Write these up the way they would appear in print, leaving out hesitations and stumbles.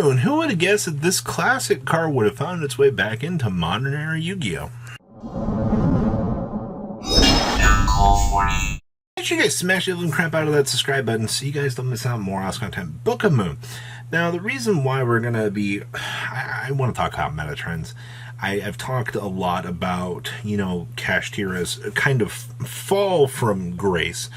Moon. Who would have guessed that this classic card would have found its way back into modern era Yu-Gi-Oh? Make sure you guys smash the living crap out of that subscribe button so you guys don't miss out on more awesome content. Book of Moon. Now, the reason why we're going to be... I want to talk about meta trends. I've talked a lot about, Kashtira's kind of fall from grace.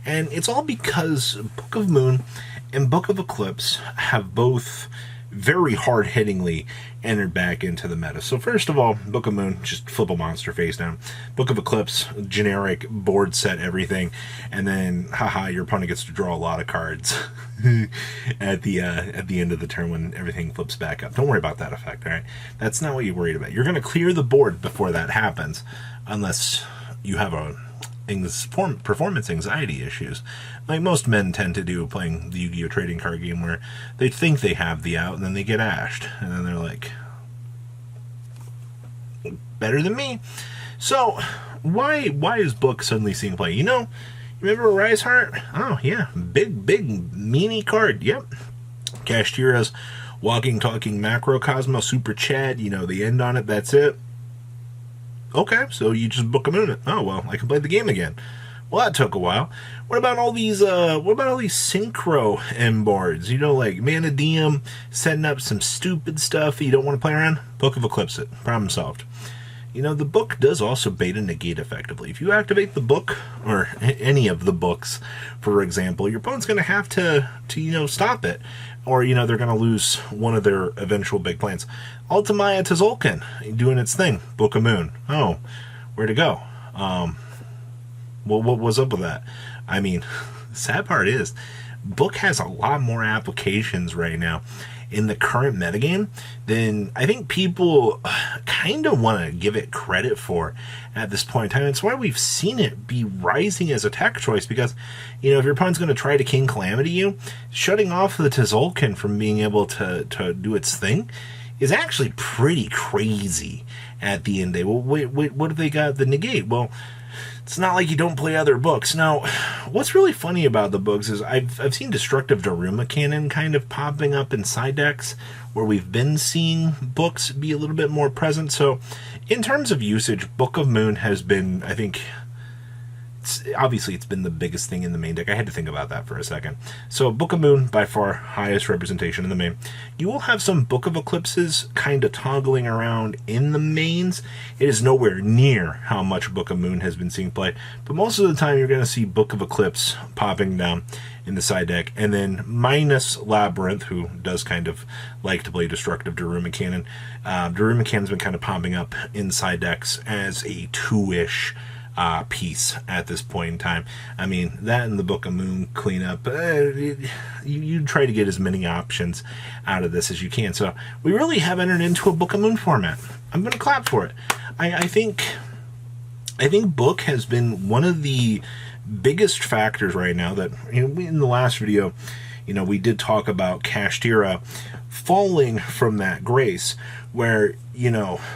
And it's all because Book of Moon and Book of Eclipse have both very hard-hittingly entered back into the meta. So first of all, Book of Moon, just flip a monster face down. Book of Eclipse, generic board set everything, and then haha, your opponent gets to draw a lot of cards at the end of the turn when everything flips back up. Don't worry about that effect, all right? That's not what you're worried about. You're going to clear the board before that happens, unless you have performance anxiety issues, like most men tend to do playing the Yu-Gi-Oh trading card game, where they think they have the out and then they get ashed and then they're like, better than me. So why is Book suddenly seeing play? Remember Rise Heart? Oh yeah, big meanie card. Yep. Kashtira's walking talking macrocosmo super chat, the end on it, that's it. Okay, so you just Book a Moon it. Oh well, I can play the game again. Well, that took a while. What about all these synchro M boards? Like Mana Diem setting up some stupid stuff that you don't want to play around? Book of Eclipse it. Problem solved. The book does also beta negate effectively. If you activate the book, or any of the books, for example, your opponent's going to have to stop it. Or, they're going to lose one of their eventual big plans. Ultimaya Tzolk'in doing its thing. Book of Moon. Oh, where'd it go? What was up with that? I mean, the sad part is, Book has a lot more applications right now in the current metagame than I think people kind of want to give it credit for at this point in time. It's why we've seen it be rising as a tech choice, because, if your opponent's going to try to King Calamity you, shutting off the Tzolk'in from being able to do its thing is actually pretty crazy at the end of the day. Well, wait, what have they got the negate? Well, it's not like you don't play other books. Now, what's really funny about the books is I've seen Destructive Daruma Cannon kind of popping up in side decks where we've been seeing books be a little bit more present. So in terms of usage, Book of Moon has been, I think, obviously it's been the biggest thing in the main deck. I had to think about that for a second. So Book of Moon, by far highest representation in the main. You will have some Book of Eclipses kind of toggling around in the mains. It is nowhere near how much Book of Moon has been seeing play, but most of the time you're going to see Book of Eclipse popping down in the side deck, and then minus Labyrinth, who does kind of like to play Destructive Daruma Cannon. Daruma Cannon's been kind of popping up in side decks as a 2-ish piece at this point in time. I mean, that and the Book of Moon cleanup, you try to get as many options out of this as you can. So we really have entered into a Book of Moon format. I'm going to clap for it. I think Book has been one of the biggest factors right now that, in the last video, we did talk about Kashtira falling from that grace, where,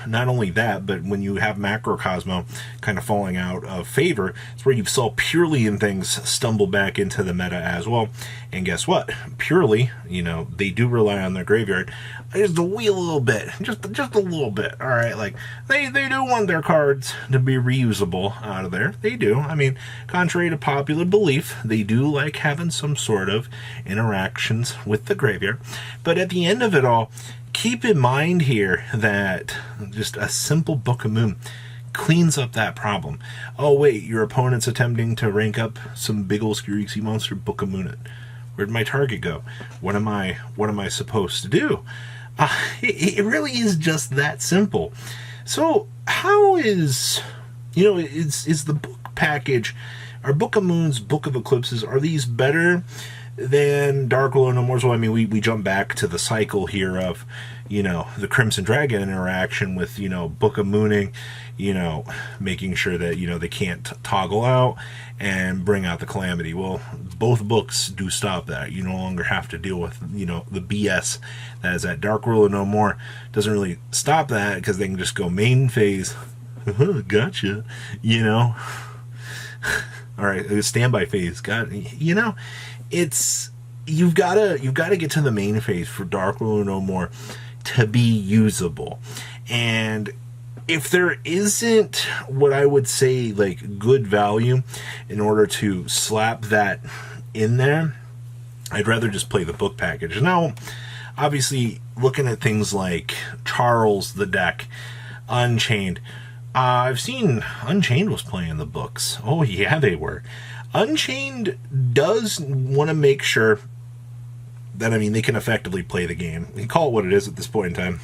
not only that, but when you have Macrocosmo kind of falling out of favor, it's where you saw Purely and things stumble back into the meta as well. And guess what? Purely, they do rely on their graveyard just a wee little bit, just a little bit. All right, like they do want their cards to be reusable out of there. They do. I mean, contrary to popular belief, they do like having some sort of interactions with the graveyard. But at the end of it all, keep in mind here that just a simple Book of Moon cleans up that problem. Oh wait, your opponent's attempting to rank up some big ol' Skirixy monster. Book of Moon it. Where'd my target go? What am I supposed to do? It really is just that simple. So how is the book package, are Book of Moons, Book of Eclipses, are these better than Dark Willow No More? So I mean, we jump back to the cycle here of, the Crimson Dragon interaction with, Book of Mooning, making sure that, they can't toggle out and bring out the Calamity. Well, both books do stop that. You no longer have to deal with, the BS that is that. Dark Willow No More doesn't really stop that, because they can just go main phase. Gotcha. All right, standby phase. Got it's you've gotta get to the main phase for Dark Ruler No More to be usable. And if there isn't what I would say like good value in order to slap that in there, I'd rather just play the book package. Now, obviously, looking at things like Charles the deck, Unchained, I've seen Unchained was playing the books. Oh yeah, they were. Unchained does want to make sure that, I mean, they can effectively play the game. You call it what it is at this point in time.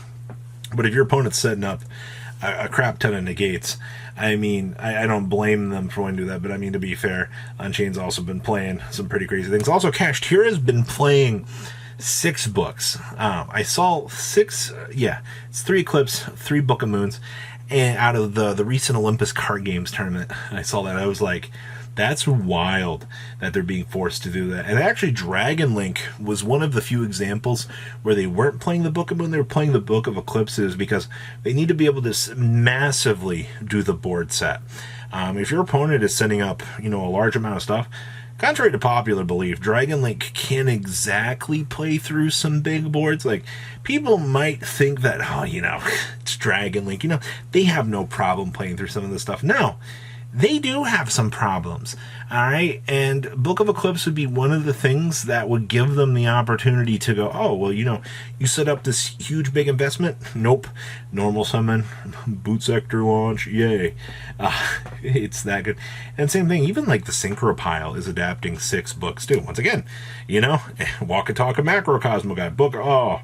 But if your opponent's setting up a crap ton of negates, I mean, I don't blame them for wanting to do that, but I mean, to be fair, Unchained's also been playing some pretty crazy things. Also, Kashtira's been playing 6 books. I saw 6, it's 3 Eclipse, 3 Book of Moons, and out of the recent Olympus Card Games tournament, I saw that. I was like, that's wild that they're being forced to do that. And actually, Dragon Link was one of the few examples where they weren't playing the Book of Moon, they were playing the Book of Eclipses, because they need to be able to massively do the board set. If your opponent is sending up, a large amount of stuff, contrary to popular belief, Dragon Link can't exactly play through some big boards. Like, people might think that, it's Dragon Link, they have no problem playing through some of this stuff. No, they do have some problems, all right? And Book of Eclipse would be one of the things that would give them the opportunity to go, oh, well, you set up this huge, big investment. Nope. Normal summon, boot sector launch, yay. It's that good. And same thing, even like the Synchropile is adapting 6 books, too. Once again, Walk and Talk a Macrocosmo Guy book, oh,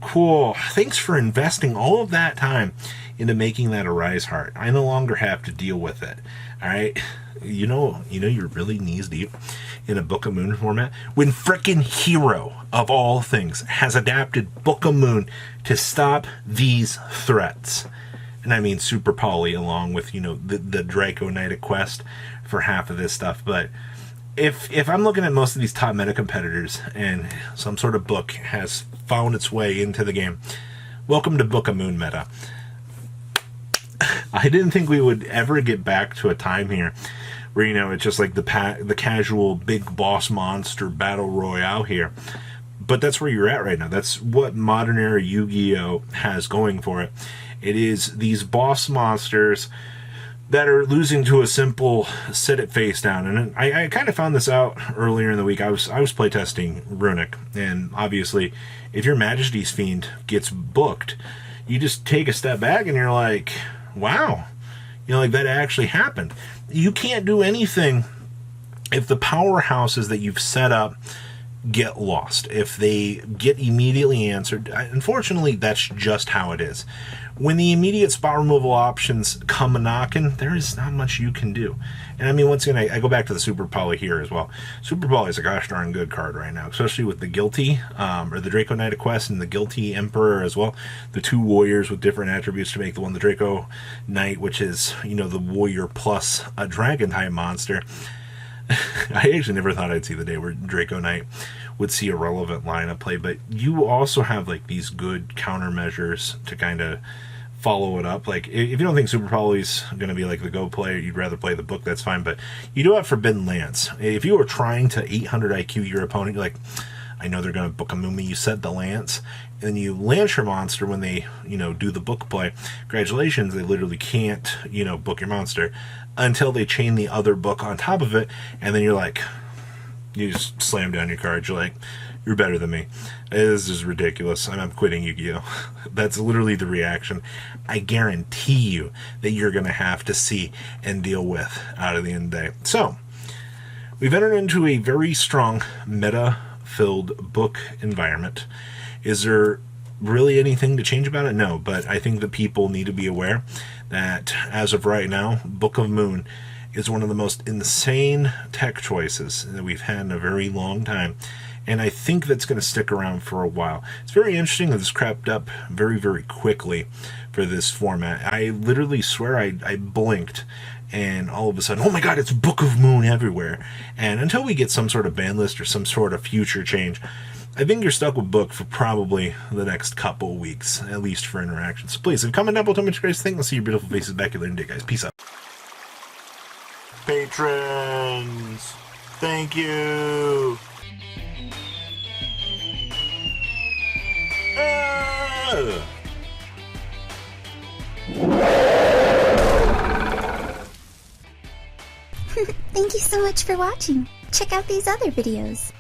cool. Thanks for investing all of that time into making that a Rise Heart. I no longer have to deal with it. All right, you're really knees deep in a Book of Moon format when frickin' Hero of all things has adapted Book of Moon to stop these threats. And I mean Super Poly along with the Draco Knight quest for half of this stuff. But if I'm looking at most of these top meta competitors and some sort of book has found its way into the game, welcome to Book of Moon meta. I didn't think we would ever get back to a time here where, it's just like the casual big boss monster battle royale here. But that's where you're at right now. That's what modern era Yu-Gi-Oh! Has going for it. It is these boss monsters that are losing to a simple set it face down. And I kind of found this out earlier in the week. I was playtesting Runic, and obviously, if your Majesty's Fiend gets booked, you just take a step back and you're like, wow, that actually happened. You can't do anything if the powerhouses that you've set up get lost, if they get immediately answered. Unfortunately, that's just how it is. When the immediate spot removal options come a-knocking, there is not much you can do. And I mean, once again, I go back to the Super Poly here as well. Super Poly is a gosh darn good card right now, especially with the Guilty, or the Draco Knight Quest and the Guilty Emperor as well. The 2 warriors with different attributes to make the one, the Draco Knight, which is, the warrior plus a dragon type monster. I actually never thought I'd see the day where Draco Knight would see a relevant line of play, but you also have like these good countermeasures to kind of follow it up. Like, if you don't think Super Poly's going to be like the go player, you'd rather play the book, that's fine, but you do have Forbidden Lance. If you were trying to 800 IQ your opponent, you're like, I know they're going to book a Mumi, you set the Lance, and then you lance your monster when they, do the book play. Congratulations, they literally can't, book your monster until they chain the other book on top of it, and then you're like, you just slam down your cards, you're like, you're better than me. This is ridiculous. I'm quitting Yu-Gi-Oh! That's literally the reaction I guarantee you that you're going to have to see and deal with out of the end of the day. So, we've entered into a very strong meta-filled book environment. Is there really anything to change about it? No, but I think that people need to be aware that as of right now, Book of Moon is one of the most insane tech choices that we've had in a very long time, and I think that's going to stick around for a while. It's very interesting that this crept up very, very quickly for this format. I literally swear I blinked, and all of a sudden, oh my god, it's Book of Moon everywhere. And until we get some sort of ban list or some sort of future change, I think you're stuck with Book for probably the next couple of weeks, at least for interactions. So please, comment down below, tell me what you guys think. I'll see your beautiful faces back here later today, guys. Peace out. Patrons, thank you. Yugioh! Thank you so much for watching. Check out these other videos.